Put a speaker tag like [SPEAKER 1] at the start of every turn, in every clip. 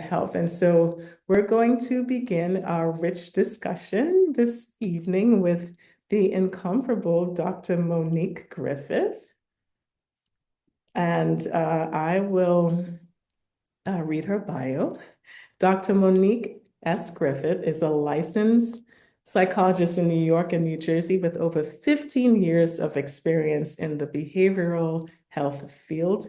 [SPEAKER 1] health. And so we're going to begin our rich discussion this evening with the incomparable Dr. Monique Griffith. And I will read her bio. Dr. Monique S. Griffith is a licensed psychologist in New York and New Jersey with over 15 years of experience in the behavioral health field.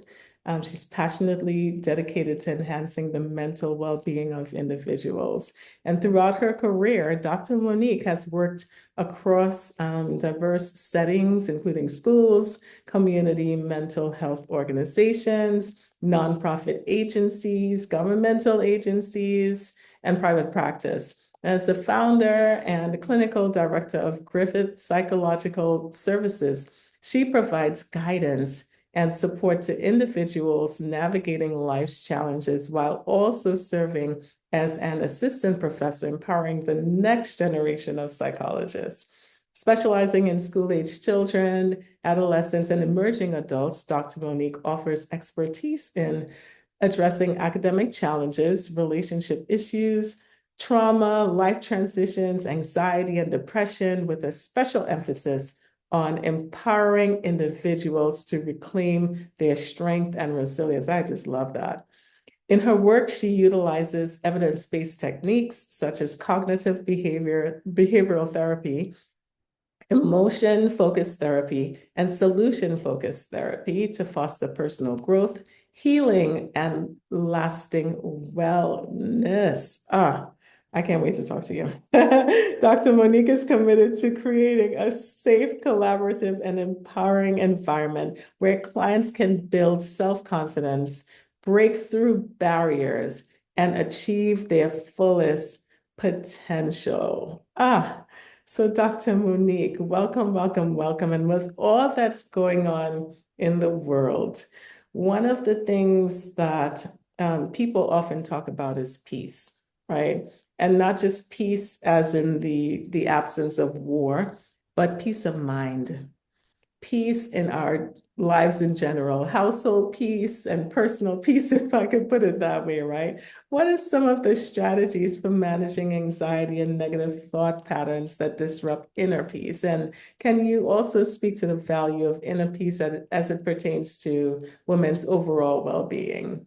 [SPEAKER 1] She's passionately dedicated to enhancing the mental well-being of individuals. And throughout her career, Dr. Monique has worked across diverse settings, including schools, community mental health organizations, nonprofit agencies, governmental agencies, and private practice. As the founder and clinical director of Griffith Psychological Services, she provides guidance and support to individuals navigating life's challenges while also serving as an assistant professor, empowering the next generation of psychologists. Specializing in school-age children, adolescents, and emerging adults, Dr. Monique offers expertise in addressing academic challenges, relationship issues, trauma, life transitions, anxiety, and depression, with a special emphasis on empowering individuals to reclaim their strength and resilience. I just love that. In her work, she utilizes evidence-based techniques such as cognitive behavioral therapy, emotion-focused therapy, and solution-focused therapy to foster personal growth, healing, and lasting wellness. I can't wait to talk to you. Dr. Monique is committed to creating a safe, collaborative, and empowering environment where clients can build self-confidence, break through barriers, and achieve their fullest potential. So Dr. Monique, welcome, welcome, welcome. And with all that's going on in the world, one of the things that people often talk about is peace, right? And not just peace as in the absence of war, but peace of mind, peace in our lives in general, household peace and personal peace, if I could put it that way, right? What are some of the strategies for managing anxiety and negative thought patterns that disrupt inner peace? And can you also speak to the value of inner peace as it pertains to women's overall well-being?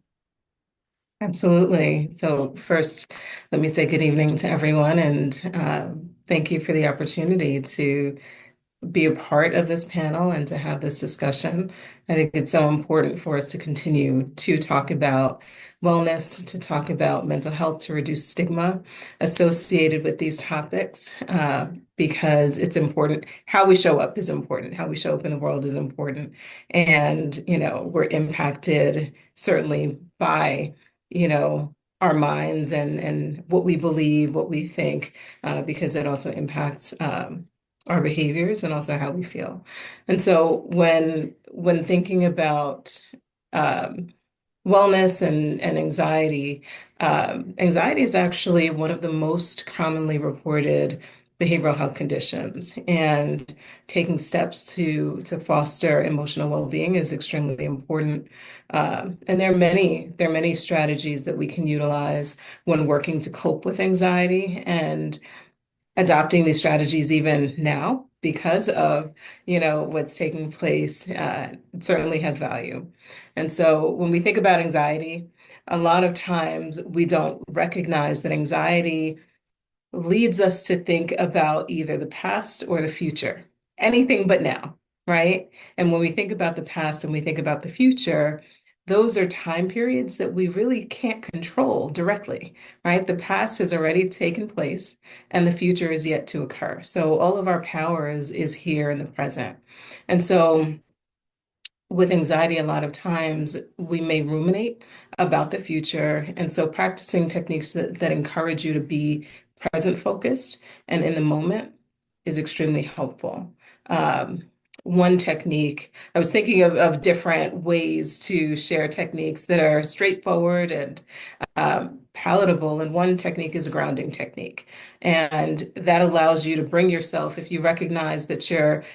[SPEAKER 2] Absolutely. So first, let me say good evening to everyone and thank you for the opportunity to be a part of this panel and to have this discussion. I think it's so important for us to continue to talk about wellness, to talk about mental health, to reduce stigma associated with these topics, because it's important. How we show up is important. How we show up in the world is important. And, we're impacted certainly by, our minds and what we believe, what we think, because it also impacts our behaviors and also how we feel. And so when thinking about um, wellness and anxiety, anxiety is actually one of the most commonly reported behavioral health conditions, and taking steps to foster emotional well-being is extremely important. And there are many strategies that we can utilize when working to cope with anxiety, and adopting these strategies even now because of what's taking place, it certainly has value. And so when we think about anxiety, a lot of times we don't recognize that anxiety leads us to think about either the past or the future, anything but now, right? And when we think about the past and we think about the future, those are time periods that we really can't control directly, right? The past has already taken place and the future is yet to occur. So all of our power is here in the present. And so with anxiety, a lot of times we may ruminate about the future. And so practicing techniques that encourage you to be present focused and in the moment is extremely helpful. Um, One technique, I was thinking of different ways to share techniques that are straightforward and palatable. And one technique is a grounding technique. And that allows you to bring yourself, if you recognize that you're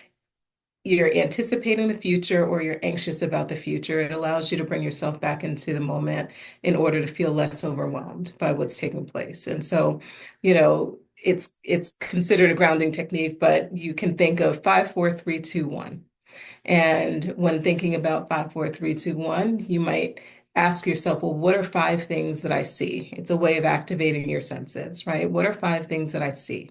[SPEAKER 2] you're anticipating the future or you're anxious about the future. It allows you to bring yourself back into the moment in order to feel less overwhelmed by what's taking place. And so, it's considered a grounding technique, but you can think of 5, 4, 3, 2, 1. And when thinking about 5, 4, 3, 2, 1, you might ask yourself, well, what are 5 things that I see? It's a way of activating your senses, right? What are 5 things that I see?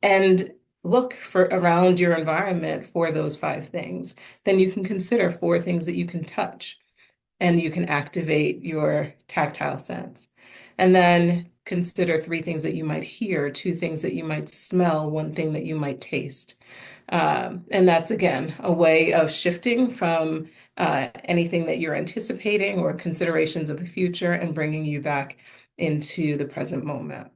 [SPEAKER 2] And look for around your environment for those 5 things. Then you can consider 4 things that you can touch and you can activate your tactile sense. And then consider 3 things that you might hear, 2 things that you might smell, 1 thing that you might taste. And that's again a way of shifting from anything that you're anticipating or considerations of the future and bringing you back into the present moment.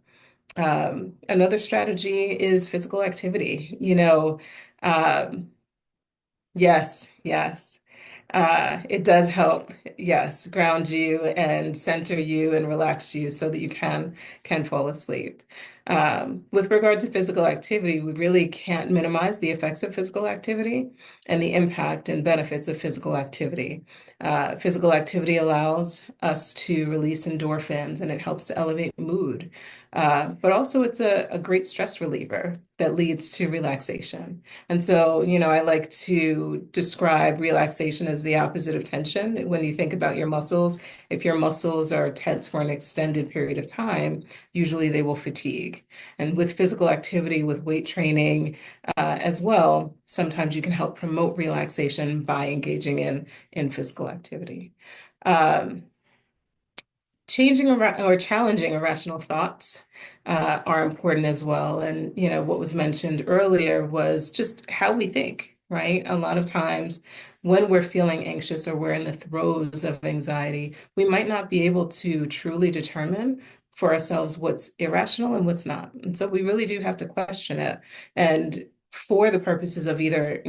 [SPEAKER 2] Another strategy is physical activity. Um, yes, yes. It does help, yes, ground you and center you and relax you so that you can fall asleep. With regard to physical activity, we really can't minimize the effects of physical activity and the impact and benefits of physical activity. Physical activity allows us to release endorphins and it helps to elevate mood. But also it's a great stress reliever that leads to relaxation. And so, I like to describe relaxation as the opposite of tension. When you think about your muscles, if your muscles are tense for an extended period of time, usually they will fatigue. And with physical activity, with weight training as well, sometimes you can help promote relaxation by engaging in physical activity. Um, Changing or challenging irrational thoughts are important as well. And, what was mentioned earlier was just how we think, right? A lot of times when we're feeling anxious or we're in the throes of anxiety, we might not be able to truly determine for ourselves what's irrational and what's not. And so we really do have to question it. And for the purposes of either,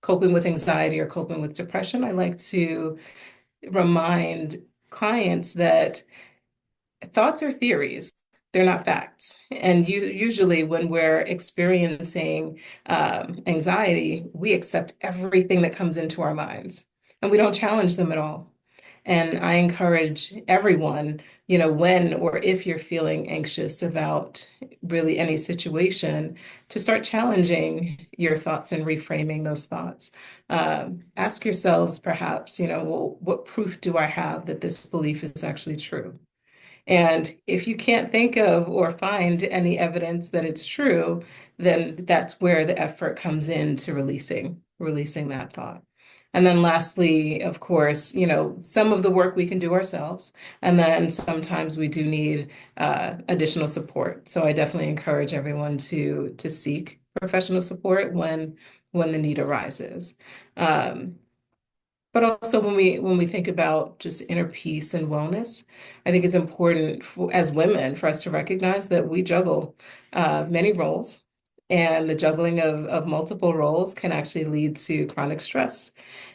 [SPEAKER 2] coping with anxiety or coping with depression, I like to remind clients that thoughts are theories. They're not facts. And usually, when we're experiencing anxiety, we accept everything that comes into our minds and we don't challenge them at all. And I encourage everyone, when or if you're feeling anxious about really any situation, to start challenging your thoughts and reframing those thoughts. Ask yourselves, perhaps, well, what proof do I have that this belief is actually true? And if you can't think of or find any evidence that it's true, then that's where the effort comes in to releasing that thought. And then lastly, of course, some of the work we can do ourselves, and then sometimes we do need additional support. So I definitely encourage everyone to seek professional support when the need arises. Um, but also when we think about just inner peace and wellness, I think it's important as women for us to recognize that we juggle many roles, and the juggling of multiple roles can actually lead to chronic stress.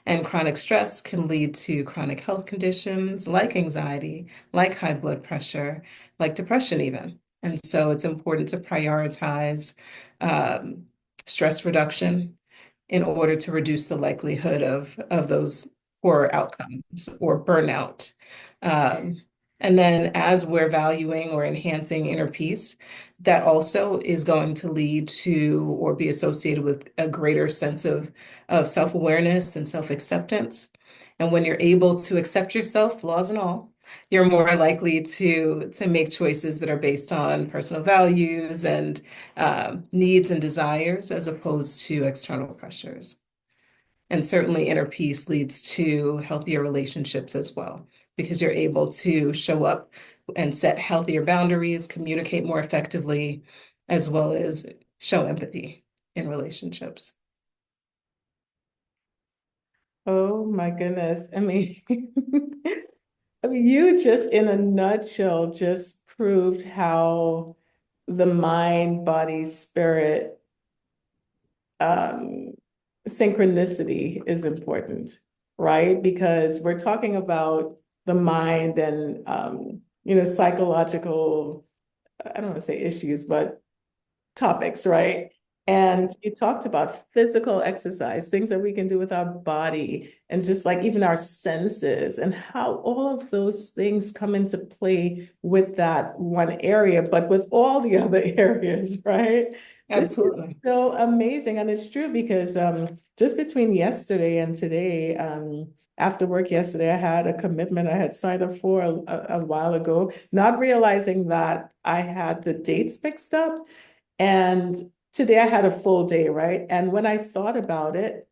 [SPEAKER 2] And chronic stress can lead to chronic health conditions like anxiety, like high blood pressure, like depression even. And so it's important to prioritize um, stress reduction in order to reduce the likelihood of those poor outcomes or burnout. Um, and then as we're valuing or enhancing inner peace, that also is going to lead to or be associated with a greater sense of self-awareness and self-acceptance. And when you're able to accept yourself, flaws and all, you're more likely to make choices that are based on personal values and needs and desires as opposed to external pressures. And certainly inner peace leads to healthier relationships as well, because you're able to show up and set healthier boundaries, communicate more effectively, as well as show empathy in relationships.
[SPEAKER 1] Oh my goodness. I mean, I mean, you just in a nutshell just proved how the mind, body, spirit, um, synchronicity is important, right? Because we're talking about the mind and psychological, I don't want to say issues, but topics, right? And you talked about physical exercise, things that we can do with our body, and just like even our senses, and how all of those things come into play with that one area, but with all the other areas, right? This is
[SPEAKER 2] Absolutely.
[SPEAKER 1] so amazing. And it's true because just between yesterday and today, after work yesterday, I had a commitment I had signed up for a while ago, not realizing that I had the dates mixed up. And today I had a full day, right? And when I thought about it,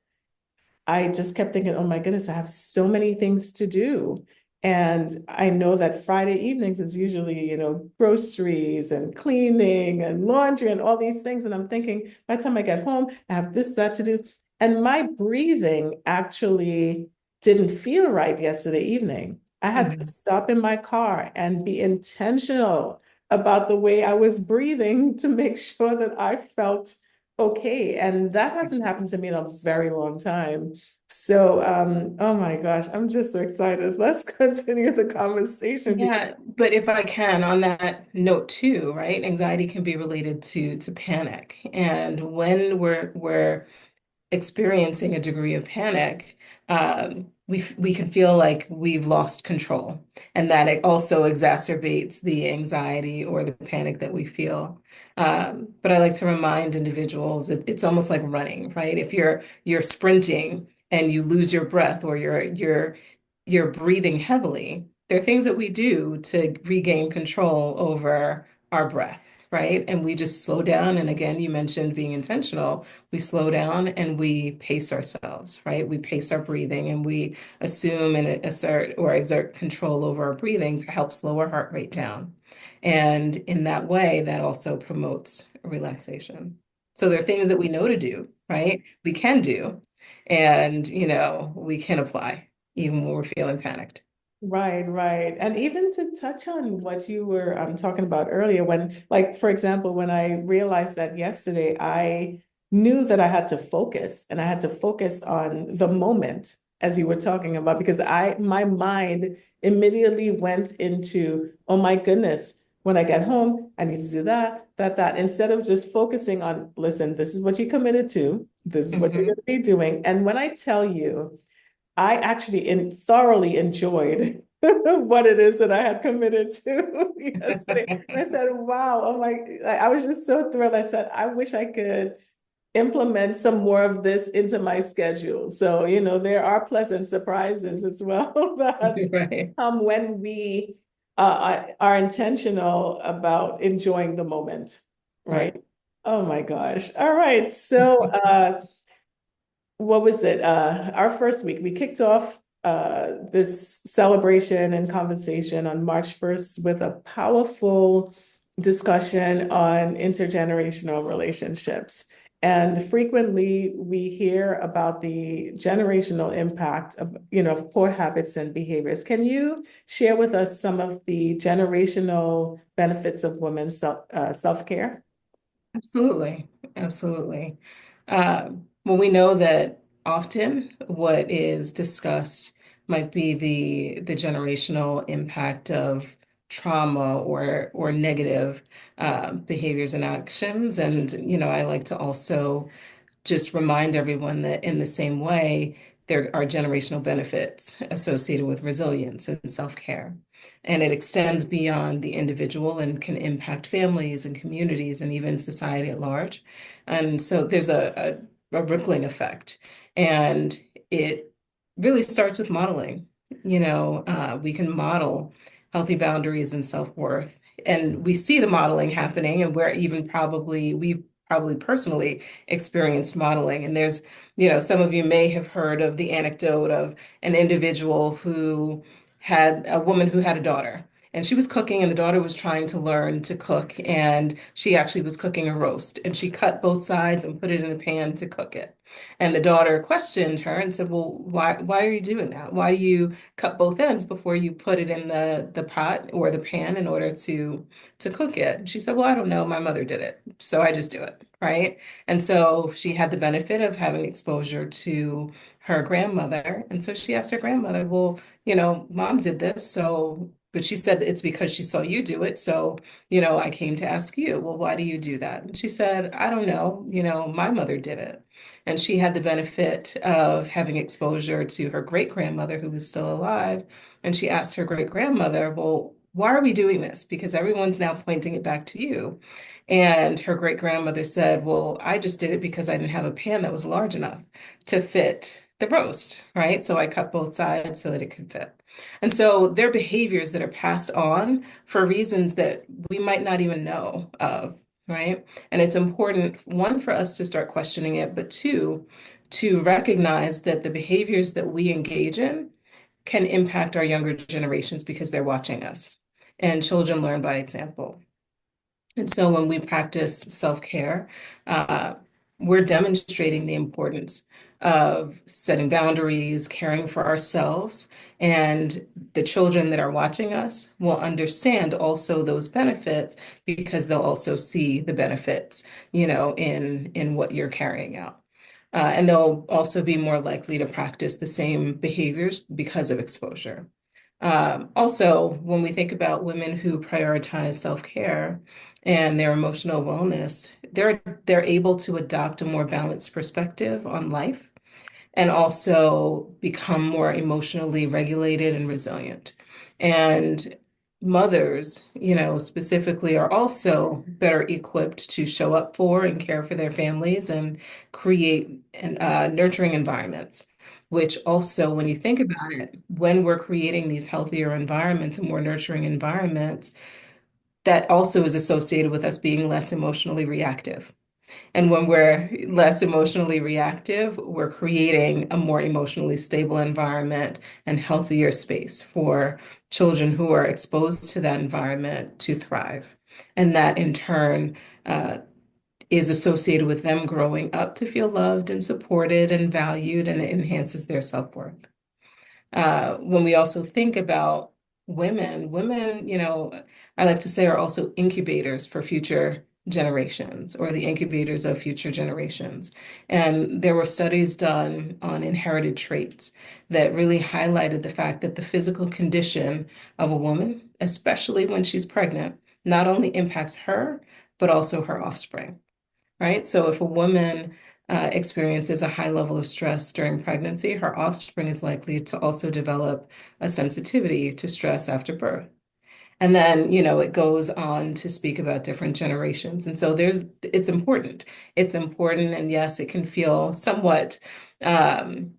[SPEAKER 1] I just kept thinking, oh my goodness, I have so many things to do. And I know that Friday evenings is usually, groceries and cleaning and laundry and all these things. And I'm thinking, by the time I get home, I have this, that to do. And my breathing actually didn't feel right yesterday evening. I had to
[SPEAKER 2] Mhm.
[SPEAKER 1] stop in my car and be intentional about the way I was breathing to make sure that I felt okay. And that hasn't happened to me in a very long time. So, oh my gosh, I'm just so excited. Let's continue the conversation because,
[SPEAKER 2] Yeah, but if I can, on that note too, right? Anxiety can be related to panic. And when we're experiencing a degree of panic, we can feel like we've lost control, and that it also exacerbates the anxiety or the panic that we feel. But I like to remind individuals it's almost like running, right? If you're sprinting and you lose your breath or you're breathing heavily, there are things that we do to regain control over our breath, right? And we just slow down. And again, you mentioned being intentional. We slow down and we pace ourselves, right? We pace our breathing and we assume and assert or exert control over our breathing to help slow our heart rate down. And in that way, that also promotes relaxation. So there are things that we know to do, right? We can do, and we can apply even when we're feeling panicked.
[SPEAKER 1] right, right. And even to touch on what you were talking about earlier, when, like, for example, when I realized that yesterday, I knew that I had to focus and I had to focus on the moment as you were talking about, because my mind immediately went into, oh my goodness, when I get home, I need to do that, instead of just focusing on, listen, this is what you committed to, this is what you're going
[SPEAKER 2] Mhm.
[SPEAKER 1] to be doing. And when I tell you, I actually thoroughly enjoyed what it is that I had committed to yesterday. And I said, wow, oh my, I was just so thrilled. I said, I wish I could implement some more of this into my schedule. So, there are pleasant surprises as well that
[SPEAKER 2] Right,
[SPEAKER 1] come when we are intentional about enjoing the moment,
[SPEAKER 2] right.
[SPEAKER 1] right? Oh my gosh. All right. So, what was it? Our first week, we kicked off this celebration and conversation on March 1st with a powerful discussion on intergenerational relationships. And frequently we hear about the generational impact of poor habits and behaviors. Can you share with us some of the generational benefits of women's self-care?
[SPEAKER 2] Absolutely. Absolutely. Well, we know that often what is discussed might be the generational impact of trauma or negative behaviors and actions. And, I like to also just remind everyone that in the same way, there are generational benefits associated with resilience and self-care. And it extends beyond the individual and can impact families and communities and even society at large. And so there's a rippling effect. And it really starts with modeling. We can model healthy boundaries and self-worth. And we see the modeling happening, and we've probably personally experienced modeling. And some of you may have heard of the anecdote of an individual who had a woman who had a daughter. And she was cooking, and the daughter was trying to learn to cook. And she actually was cooking a roast. And she cut both sides and put it in a pan to cook it. And the daughter questioned her and said, well, why are you doing that? Why do you cut both ends before you put it in the pot or the pan in order to cook it? And she said, well, I don't know. My mother did it, so I just do it, right? And so she had the benefit of having exposure to her grandmother. And so she asked her grandmother, well, mom did this, so But she said that it's because she saw you do it. So, I came to ask you, well, why do you do that? And she said, I don't know. My mother did it. And she had the benefit of having exposure to her great grandmother who was still alive. And she asked her great grandmother, well, why are we doing this? Because everyone's now pointing it back to you. And her great grandmother said, well, I just did it because I didn't have a pan that was large enough to fit the roast, right? So I cut both sides so that it could fit. And so they're behaviors that are passed on for reasons that we might not even know of, right? And it's important, one, for us to start questioning it, but two, to recognize that the behaviors that we engage in can impact our younger generations because they're watching us. And children learn by example. And so when we practice self-care, uh, we're demonstrating the importance of setting boundaries, caring for ourselves, and the children that are watching us will understand also those benefits because they'll also see the benefits, in what you're carrying out. And they'll also be more likely to practice the same behaviors because of exposure. Also, when we think about women who prioritize self-care and their emotional wellness, they're able to adopt a more balanced perspective on life and also become more emotionally regulated and resilient. And mothers, specifically are also better equipped to show up for and care for their families and create nurturing environments. Which also, when you think about it, when we're creating these healthier environments and more nurturing environments, that also is associated with us being less emotionally reactive. And when we're less emotionally reactive, we're creating a more emotionally stable environment and healthier space for children who are exposed to that environment to thrive. And that in turn is associated with them growing up to feel loved and supported and valued, and it enhances their self-worth. When we also think about women, I like to say are also incubators for future generations or the incubators of future generations. And there were studies done on inherited traits that really highlighted the fact that the physical condition of a woman, especially when she's pregnant, not only impacts her, but also her offspring, right? So if a woman experiences a high level of stress during pregnancy, her offspring is likely to also develop a sensitivity to stress after birth. And then, it goes on to speak about different generations. And so it's important. It's important. And yes, it can feel somewhat um,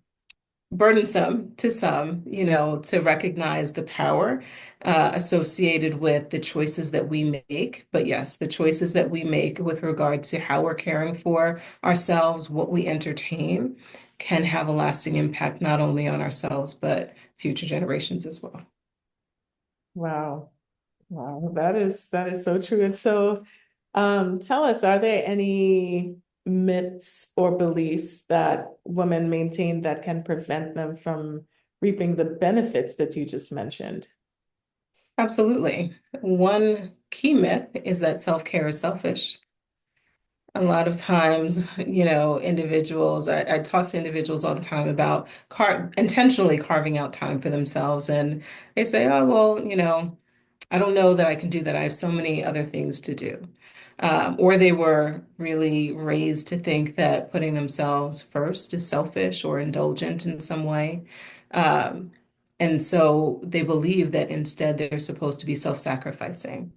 [SPEAKER 2] burdensome to some, to recognize the power associated with the choices that we make. But yes, the choices that we make with regard to how we're caring for ourselves, what we entertain, can have a lasting impact not only on ourselves, but future generations as well.
[SPEAKER 1] Wow. Wow, that is so true. And so, tell us, are there any myths or beliefs that women maintain that can prevent them from reaping the benefits that you just mentioned?
[SPEAKER 2] Absolutely. One key myth is that self-care is selfish. A lot of times, individuals, I talk to individuals all the time about intentionally carving out time for themselves. And they say, oh, well, I don't know that I can do that. I have so many other things to do. Or they were really raised to think that putting themselves first is selfish or indulgent in some way. Um, and so they believe that instead they're supposed to be self-sacrificing.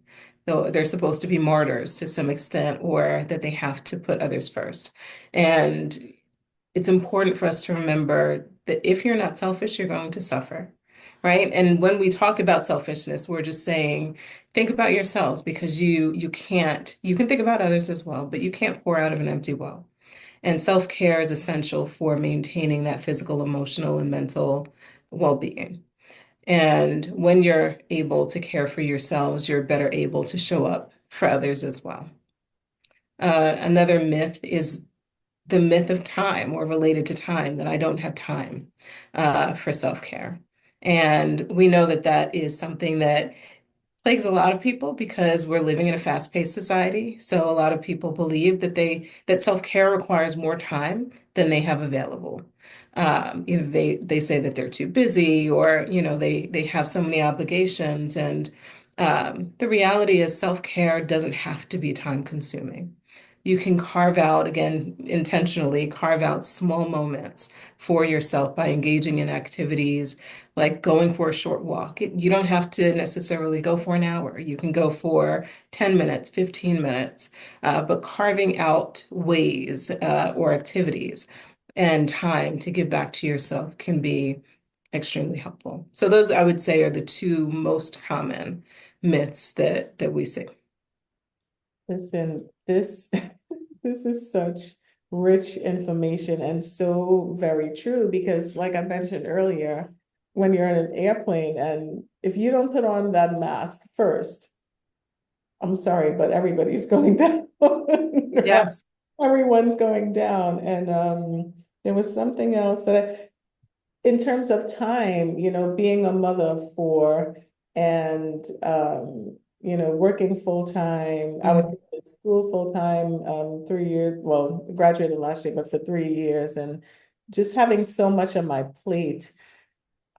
[SPEAKER 2] Though they're supposed to be martyrs to some extent, or that they have to put others first. And it's important for us to remember that if you're not selfish, you're going to suffer, right? And when we talk about selfishness, we're just saying, think about yourselves because you can think about others as well, but you can't pour out of an empty well. And self-care is essential for maintaining that physical, emotional, and mental well-being. And when you're able to care for yourselves, you're better able to show up for others as well. Another myth is the myth of time or related to time, that I don't have time for self-care. And we know that that is something that plagues a lot of people because we're living in a fast-paced society. So a lot of people believe that self-care requires more time than they have available. Either they say that they're too busy, or they have so many obligations. And the reality is self-care doesn't have to be time-consuming. You can carve out, again, intentionally carve out small moments for yourself by engaging in activities like going for a short walk. You don't have to necessarily go for an hour. You can go for 10 minutes, 15 minutes, but carving out ways or activities and time to give back to yourself can be extremely helpful. So those, I would say, are the two most common myths that we see.
[SPEAKER 1] Listen, this this is such rich information and so very true because, like I mentioned earlier, when you're in an airplane and if you don't put on that mask first, I'm sorry, but everybody's going down. Right?
[SPEAKER 2] Yes.
[SPEAKER 1] Everyone's going down. And there was something else that in terms of time, being a mother of four and working full time. I was
[SPEAKER 2] Mhm.
[SPEAKER 1] in school full time, 3 years, well, graduated last year, but for 3 years, and just having so much on my plate,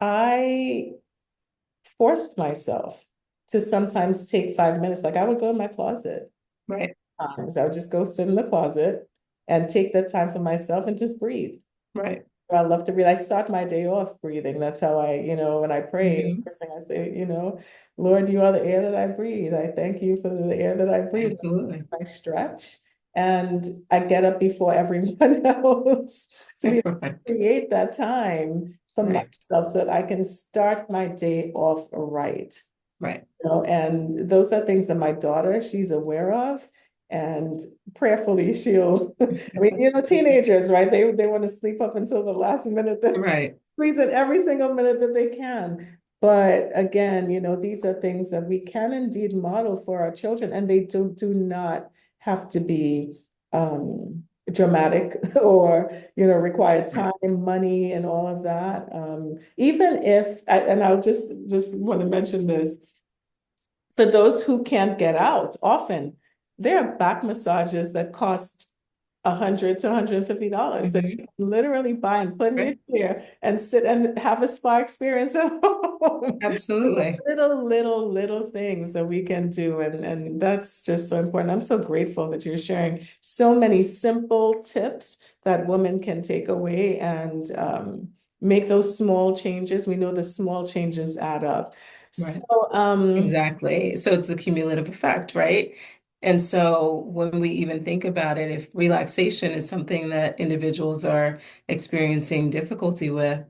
[SPEAKER 1] I forced myself to sometimes take 5 minutes. Like I would go in my closet
[SPEAKER 2] Right.
[SPEAKER 1] times. I would just go sit in the closet and take that time for myself and just breathe.
[SPEAKER 2] Right.
[SPEAKER 1] I love to breathe. I start my day off breathing. That's how when I pray, the
[SPEAKER 2] Mhm.
[SPEAKER 1] first thing I say, Lord, you are the air that I breathe. I thank you for the air that I breathe.
[SPEAKER 2] Absolutely.
[SPEAKER 1] I stretch and I get up before everyone else to be able to
[SPEAKER 2] Right.
[SPEAKER 1] create that time for
[SPEAKER 2] Right.
[SPEAKER 1] myself so that I can start my day off right.
[SPEAKER 2] Right.
[SPEAKER 1] And those are things that my daughter, she's aware of. And prayerfully, she'll, I mean, teenagers, right? They want to sleep up until the last minute, that
[SPEAKER 2] Right.
[SPEAKER 1] squeeze in every single minute that they can. But again, these are things that we can indeed model for our children, and they do not have to be dramatic or require
[SPEAKER 2] Right.
[SPEAKER 1] time, money, and all of that. Even if, and I'll just want to mention this for those who can't get out, often there are back massages that cost $100 to $150 that you
[SPEAKER 2] Mhm.
[SPEAKER 1] can literally buy and put in your
[SPEAKER 2] Right.
[SPEAKER 1] chair and sit and have a spa experience at home.
[SPEAKER 2] Absolutely.
[SPEAKER 1] Little things that we can do. And that's just so important. I'm so grateful that you're sharing so many simple tips that women can take away and make those small changes. We know the small changes add up. So,
[SPEAKER 2] Right. Exactly. So it's the cumulative effect, right? And so when we even think about it, if relaxation is something that individuals are experiencing difficulty with,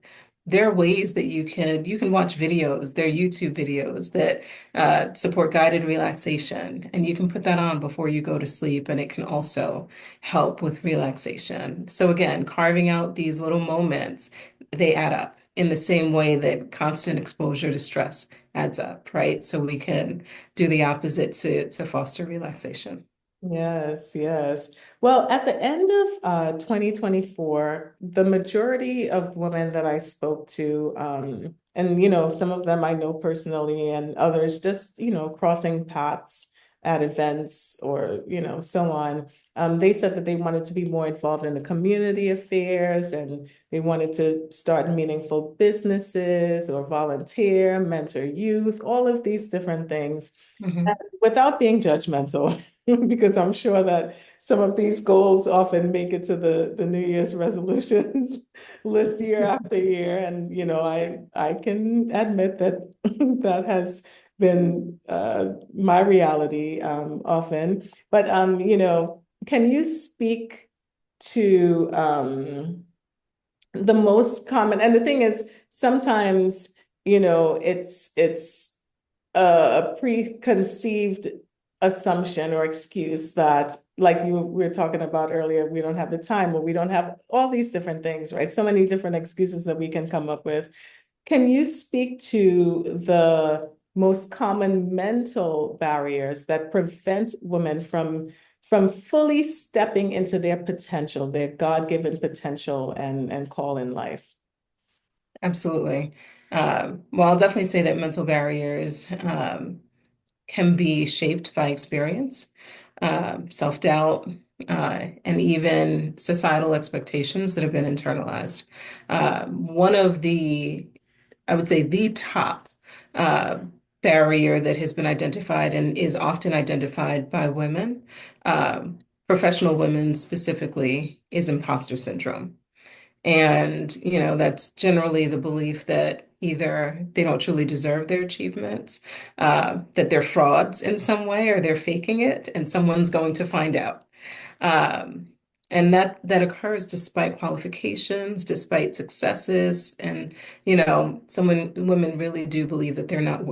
[SPEAKER 2] there are ways that you can watch videos, there are YouTube videos that support guided relaxation, and you can put that on before you go to sleep, and it can also help with relaxation. So again, carving out these little moments, they add up in the same way that constant exposure to stress adds up, right? So we can do the opposite to foster relaxation.
[SPEAKER 1] yes, yes. Well, at the end of 2024, the majority of women that I spoke to, and some of them I know personally, and others just crossing paths at events or so on. They said that they wanted to be more involved in the community affairs and they wanted to start meaningful businesses or volunteer, mentor youth, all of these different things
[SPEAKER 2] Mhm.
[SPEAKER 1] without being judgmental, because I'm sure that some of these goals often make it to the New Year's resolutions list year after year. And, I can admit that that has been my reality often. But, can you speak to the most common, and the thing is, sometimes, it's a preconceived assumption or excuse that, like you were talking about earlier, we don't have the time or we don't have all these different things, right? So many different excuses that we can come up with. Can you speak to the most common mental barriers that prevent women from fully stepping into their potential, their God-given potential and call in life?
[SPEAKER 2] Absolutely. Well, I'll definitely say that mental barriers can be shaped by experience, self-doubt, and even societal expectations that have been internalized. One of the, I would say, the top uh, barrier that has been identified and is often identified by women, professional women specifically, is imposter syndrome. And, that's generally the belief that either they don't truly deserve their achievements, that they're frauds in some way, or they're faking it, and someone's going to find out. Um, and that occurs despite qualifications, despite successes, and some women really do believe that they're not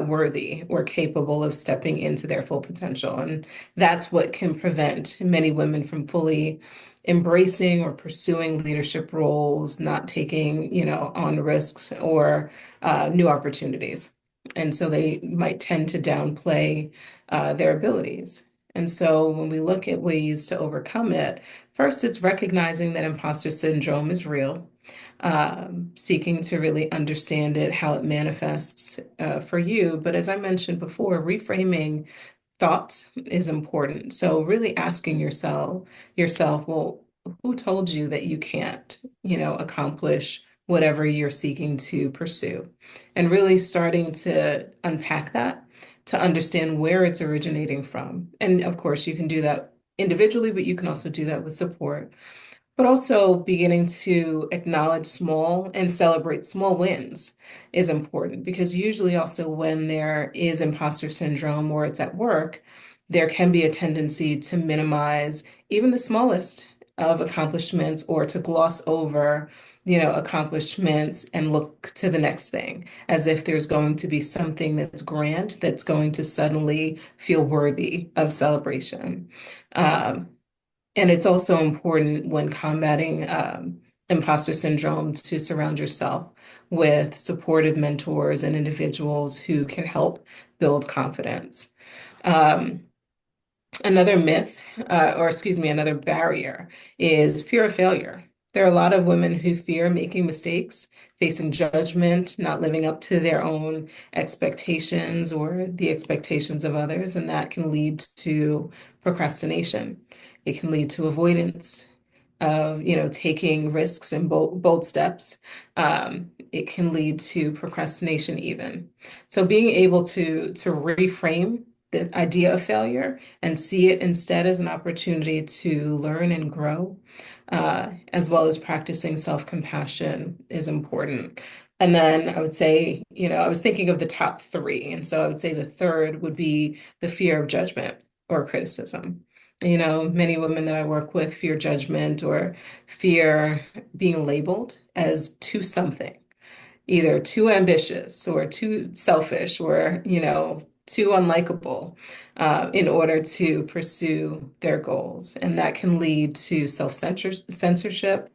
[SPEAKER 2] worthy or capable of stepping into their full potential, and that's what can prevent many women from fully embracing or pursuing leadership roles, not taking on risks or new opportunities, and so they might tend to downplay their abilities. And so when we look at ways to overcome it, first it's recognizing that imposter syndrome is real, seeking to really understand it, how it manifests for you. But as I mentioned before, reframing thoughts is important. So really asking yourself, well, who told you that you can't, accomplish whatever you're seeking to pursue? And really starting to unpack that to understand where it's originating from. And of course, you can do that individually, but you can also do that with support. But also beginning to acknowledge small and celebrate small wins is important, because usually also when there is imposter syndrome or it's at work, there can be a tendency to minimize even the smallest of accomplishments, or to gloss over, accomplishments and look to the next thing as if there's going to be something that's grand that's going to suddenly feel worthy of celebration. Um, and it's also important when combating imposter syndrome to surround yourself with supportive mentors and individuals who can help build confidence. Um, Another myth, or excuse me, another barrier is fear of failure. There are a lot of women who fear making mistakes, facing judgment, not living up to their own expectations or the expectations of others, and that can lead to procrastination. It can lead to avoidance of, taking risks and bold steps. It can lead to procrastination even. So being able to reframe the idea of failure and see it instead as an opportunity to learn and grow, as well as practicing self-compassion is important. And then I would say, I was thinking of the top three. And so I would say the third would be the fear of judgment or criticism. Many women that I work with fear judgment or fear being labeled as too something, either too ambitious or too selfish or, too unlikable in order to pursue their goals. And that can lead to censorship.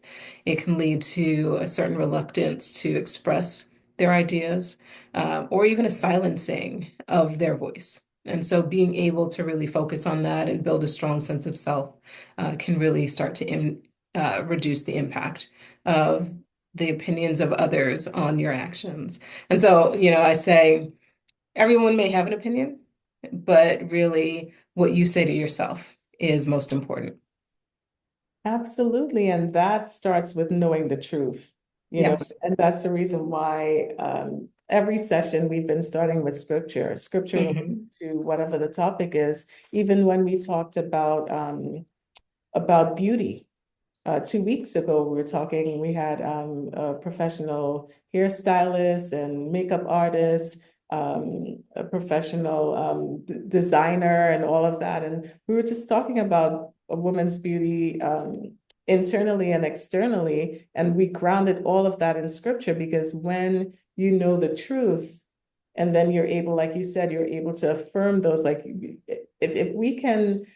[SPEAKER 2] It can lead to a certain reluctance to express their ideas, or even a silencing of their voice. And so being able to really focus on that and build a strong sense of self can really start to reduce the impact of the opinions of others on your actions. And so, I say everyone may have an opinion, but really what you say to yourself is most important.
[SPEAKER 1] Absolutely. And that starts with knowing the truth,
[SPEAKER 2] Yes.
[SPEAKER 1] and that's the reason why every session we've been starting with scripture
[SPEAKER 2] Hmm.
[SPEAKER 1] related to whatever the topic is, even when we talked about beauty. 2 weeks ago, we were talking, we had a professional hairstylist and makeup artist, a professional designer, and all of that. And we were just talking about a woman's beauty internally and externally. And we grounded all of that in scripture, because when you know the truth, and then you're able, like you said, you're able to affirm those, like if we can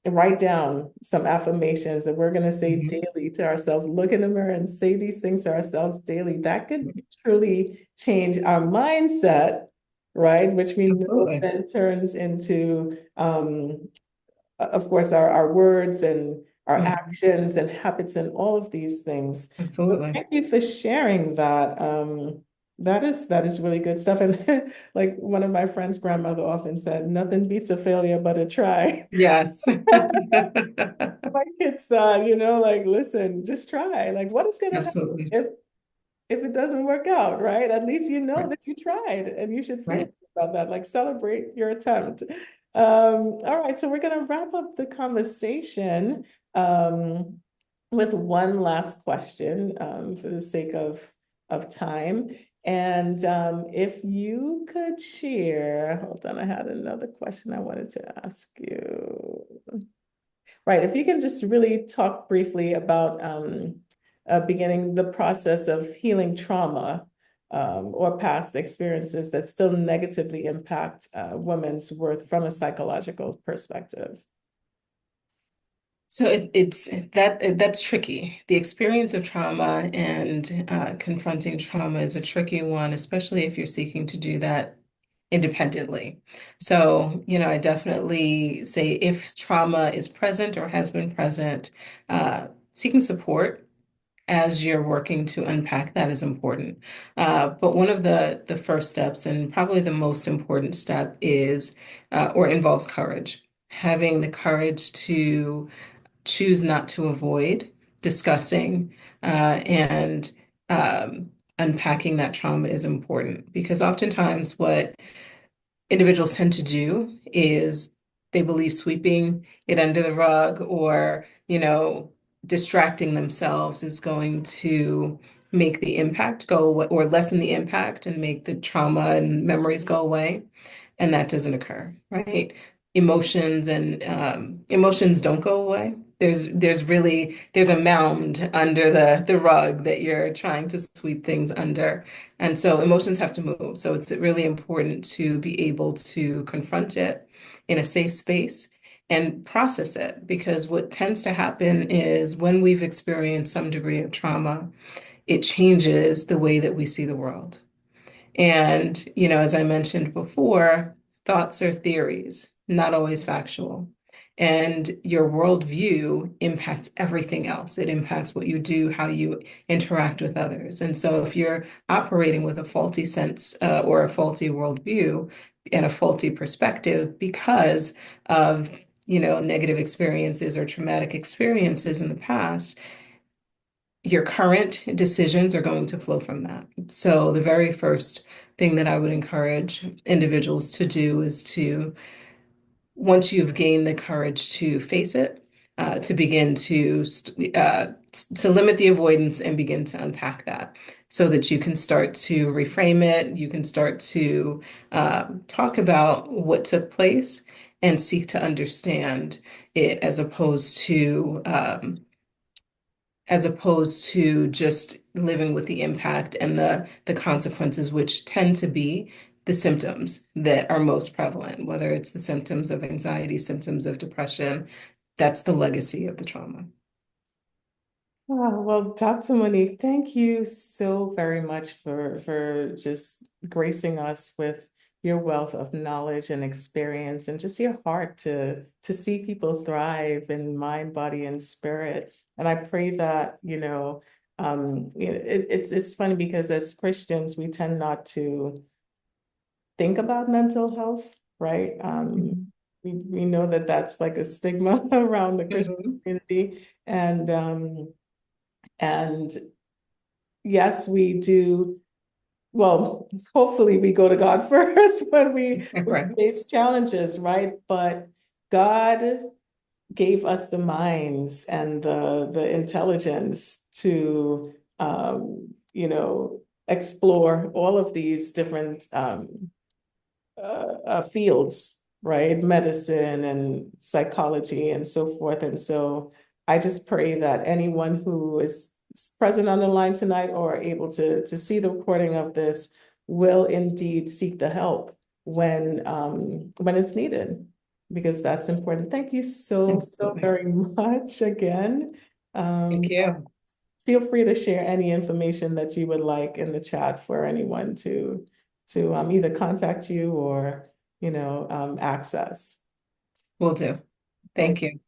[SPEAKER 1] write down some affirmations that we're going to say
[SPEAKER 2] Hmm.
[SPEAKER 1] daily to ourselves, look in the mirror and say these things to ourselves daily, that could truly change our mindset, right? Which we know
[SPEAKER 2] Absolutely.
[SPEAKER 1] then turns into, of course, our words and our
[SPEAKER 2] Hmm.
[SPEAKER 1] actions and habits and all of these things. So
[SPEAKER 2] Absolutely.
[SPEAKER 1] thank you for sharing that. That is really good stuff. And like one of my friends' grandmother often said, nothing beats a failure but a try.
[SPEAKER 2] Yes.
[SPEAKER 1] My kids thought, like, listen, just try. Like, what is gonna happen
[SPEAKER 2] Absolutely.
[SPEAKER 1] if it doesn't work out, right? At least you know
[SPEAKER 2] Right.
[SPEAKER 1] that you tried and you should feel
[SPEAKER 2] Right.
[SPEAKER 1] good about that. Like celebrate your attempt. All right, so we're gonna wrap up the conversation with one last question for the sake of time. And if you could share, hold on, I had another question I wanted to ask you. Right. If you can just really talk briefly about beginning the process of healing trauma or past experiences that still negatively impact women's worth from a psychological perspective.
[SPEAKER 2] So that's tricky. The experience of trauma and confronting trauma is a tricky one, especially if you're seeking to do that independently. So, I definitely say if trauma is present or has been present, seeking support as you're working to unpack that is important. But one of the first steps, and probably the most important step, is or involves courage. Having the courage to choose not to avoid discussing and unpacking that trauma is important because oftentimes what individuals tend to do is they believe sweeping it under the rug or, distracting themselves is going to make the impact go away or lessen the impact and make the trauma and memories go away. And that doesn't occur, right? Emotions don't go away. There's a mound under the rug that you're trying to sweep things under. And so emotions have to move. So it's really important to be able to confront it in a safe space and process it because what tends to happen is when we've experienced some degree of trauma, it changes the way that we see the world. And, as I mentioned before, thoughts are theories, not always factual. And your worldview impacts everything else. It impacts what you do, how you interact with others. And so if you're operating with a faulty sense or a faulty worldview and a faulty perspective because of, negative experiences or traumatic experiences in the past, your current decisions are going to flow from that. So, the very first thing that I would encourage individuals to do is to, once you've gained the courage to face it, to begin to limit the avoidance and begin to unpack that so that you can start to reframe it. You can start to talk about what took place and seek to understand it as opposed to just living with the impact and the consequences, which tend to be the symptoms that are most prevalent, whether it's the symptoms of anxiety, symptoms of depression, that's the legacy of the trauma.
[SPEAKER 1] Oh, well, Dr. Monique, thank you so very much for just gracing us with your wealth of knowledge and experience and just your heart to see people thrive in mind, body, and spirit. And I pray that, it's funny because as Christians, we tend not to think about mental health, right?
[SPEAKER 2] Mhm.
[SPEAKER 1] We know that that's like a stigma around the Christian
[SPEAKER 2] Mhm.
[SPEAKER 1] community. And yes, we do. Well, hopefully we go to God first when we
[SPEAKER 2] Right.
[SPEAKER 1] face challenges, right? But God gave us the minds and the intelligence to explore all of these different fields, right? Medicine and psychology and so forth. And so I just pray that anyone who is present on the line tonight or able to see the recording of this will indeed seek the help when it's needed, because that's important. Thank you so
[SPEAKER 2] Absolutely.
[SPEAKER 1] very much again.
[SPEAKER 2] Thank
[SPEAKER 1] Um,
[SPEAKER 2] you.
[SPEAKER 1] Feel free to share any information that you would like in the chat for anyone to either contact you or access.
[SPEAKER 2] Will do.
[SPEAKER 1] Thank
[SPEAKER 2] Thank you.